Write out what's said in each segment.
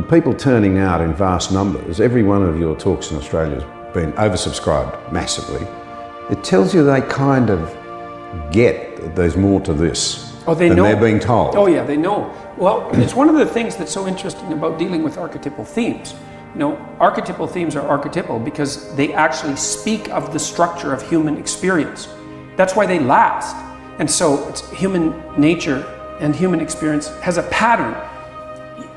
people turning out in vast numbers, every one of your talks in Australia has been oversubscribed massively. It tells you they kind of get that there's more to this than they're being told. Oh yeah, they know. Well, it's one of the things that's so interesting about dealing with archetypal themes. You know, archetypal themes are archetypal because they actually speak of the structure of human experience. That's why they last. And so it's human nature and human experience has a pattern.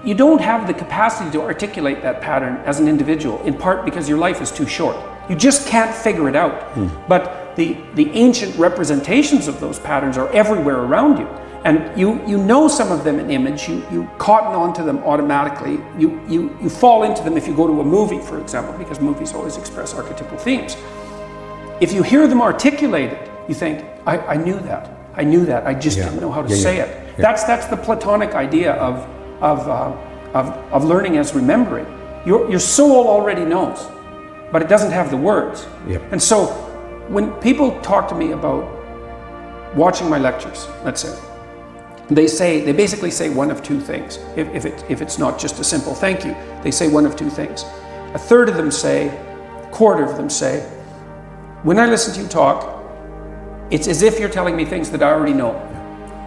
You don't have the capacity to articulate that pattern as an individual, in part because your life is too short. You just can't figure it out. But the ancient representations of those patterns are everywhere around you. And you know some of them in image, you cotton onto them automatically. You fall into them if you go to a movie, for example, because movies always express archetypal themes. If you hear them articulated, you think, I knew that, I just didn't know how to say it. Yeah. That's the Platonic idea of learning as remembering. Your soul already knows, but it doesn't have the words. Yep. And so when people talk to me about watching my lectures, let's say, they basically say one of two things. If it's not just a simple thank you, they say one of two things. A third of them say, a quarter of them say, when I listen to you talk, it's as if you're telling me things that I already know.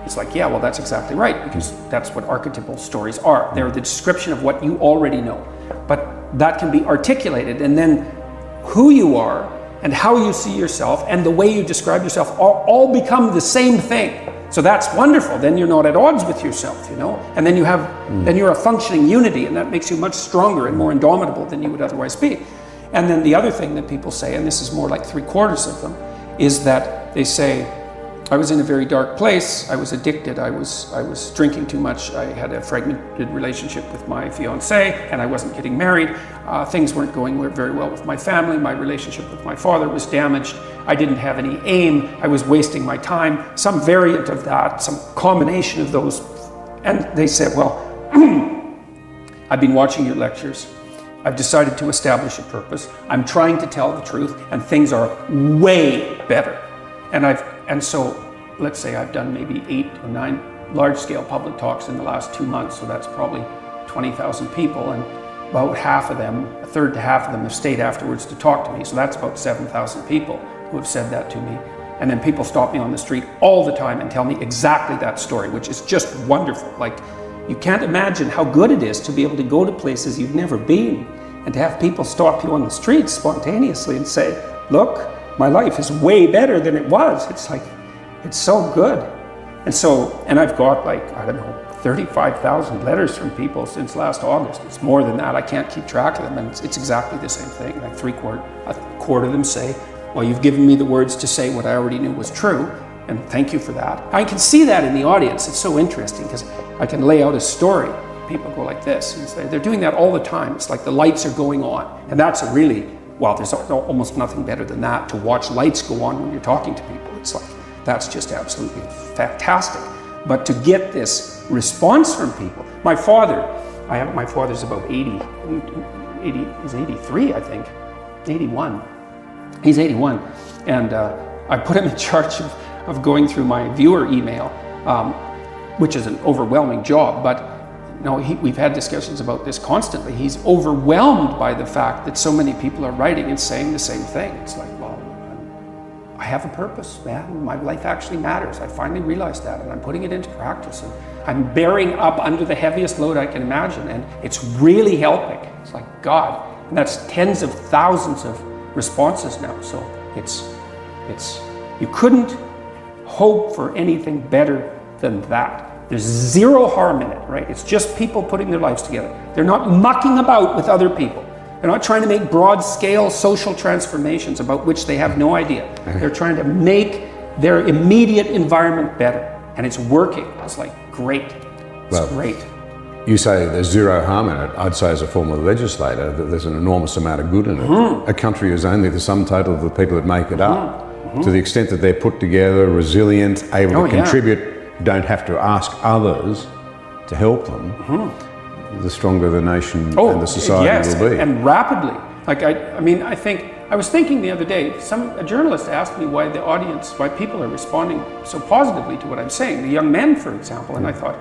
It's like, yeah, well, that's exactly right, because that's what archetypal stories are. They're the description of what you already know. But that can be articulated, and then who you are and how you see yourself and the way you describe yourself all become the same thing. So that's wonderful. Then you're not at odds with yourself, you know? And then then you're a functioning unity, and that makes you much stronger and more indomitable than you would otherwise be. And then the other thing that people say, and this is more like 3/4 of them, is that they say, I was in a very dark place, I was addicted, I was drinking too much, I had a fragmented relationship with my fiancée, and I wasn't getting married. Things weren't going very well with my family, my relationship with my father was damaged, I didn't have any aim, I was wasting my time, some variant of that, some combination of those. And they said, well, I've been watching your lectures, I've decided to establish a purpose, I'm trying to tell the truth, and things are way better. And so, let's say I've done maybe 8 or 9 large-scale public talks in the last 2 months, so that's probably 20,000 people, and about half of them, a third to half of them, have stayed afterwards to talk to me, so that's about 7,000 people who have said that to me. And then people stop me on the street all the time and tell me exactly that story, which is just wonderful. Like, you can't imagine how good it is to be able to go to places you've never been and to have people stop you on the streets spontaneously and say, look, my life is way better than it was. It's like, it's so good. And I've got like, I don't know, 35,000 letters from people since last August. It's more than that. I can't keep track of them. And it's exactly the same thing. Like a quarter of them say, well, you've given me the words to say what I already knew was true. And thank you for that. I can see that in the audience. It's so interesting because I can lay out a story. People go like this and say, they're doing that all the time. It's like the lights are going on. And that's a really, well, there's almost nothing better than that, to watch lights go on when you're talking to people. It's like, that's just absolutely fantastic. But to get this response from people, my father's about 80, he's 83, I think, 81. He's 81. And I put him in charge of going through my viewer email, which is an overwhelming job, but no, we've had discussions about this constantly. He's overwhelmed by the fact that so many people are writing and saying the same thing. It's like, well, I have a purpose, man. My life actually matters. I finally realized that, and I'm putting it into practice. And I'm bearing up under the heaviest load I can imagine, and it's really helping. It's like, God. And that's tens of thousands of responses now. So you couldn't hope for anything better than that. There's zero harm in it, right? It's just people putting their lives together. They're not mucking about with other people. They're not trying to make broad-scale social transformations about which they have no idea. They're trying to make their immediate environment better. And it's working. It's like, great. It's great. You say there's zero harm in it. I'd say as a former legislator that there's an enormous amount of good in it. A country is only the sum total of the people that make it up. To the extent that they're put together, resilient, able to contribute, don't have to ask others to help them, the stronger the nation and the society will be. And rapidly. Like, I was thinking the other day, a journalist asked me why people are responding so positively to what I'm saying, the young men, for example, and I thought,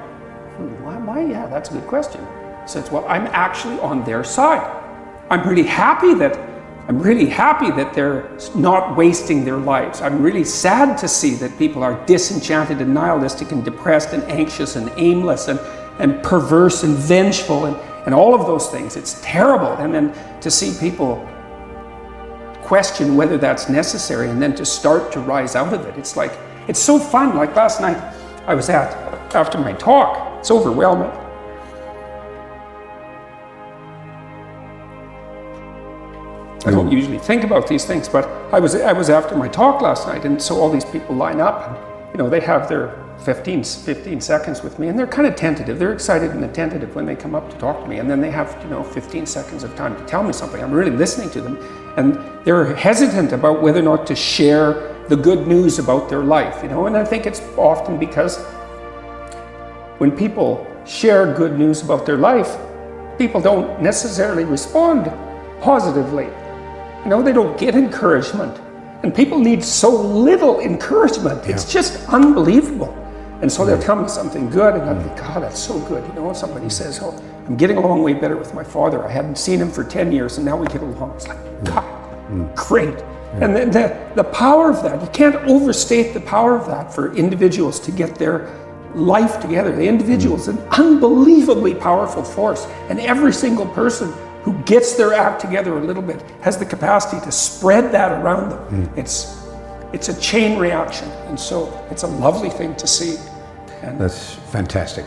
why? Yeah, that's a good question. says, well, I'm actually on their side. I'm really happy that they're not wasting their lives. I'm really sad to see that people are disenchanted and nihilistic and depressed and anxious and aimless and perverse and vengeful and all of those things. It's terrible. And then to see people question whether that's necessary and then to start to rise out of it. It's like, it's so fun. Like last night I was after my talk, it's overwhelming. I don't usually think about these things, but I was after my talk last night, and so all these people line up, and they have their 15 seconds with me, and they're kind of tentative. They're excited and attentive when they come up to talk to me, and then they have 15 seconds of time to tell me something. I'm really listening to them, and they're hesitant about whether or not to share the good news about their life, and I think it's often because when people share good news about their life, people don't necessarily respond positively. They don't get encouragement. And people need so little encouragement. It's just unbelievable. And so they'll tell me something good, and I'm like, God, that's so good. Somebody says, oh, I'm getting along way better with my father. I hadn't seen him for 10 years, and now we get along. It's like, God, great. And the power of that, you can't overstate the power of that for individuals to get their life together. The individual is an unbelievably powerful force. And every single person who gets their act together a little bit has the capacity to spread that around them. It's a chain reaction, and so it's a lovely thing to see. That's fantastic.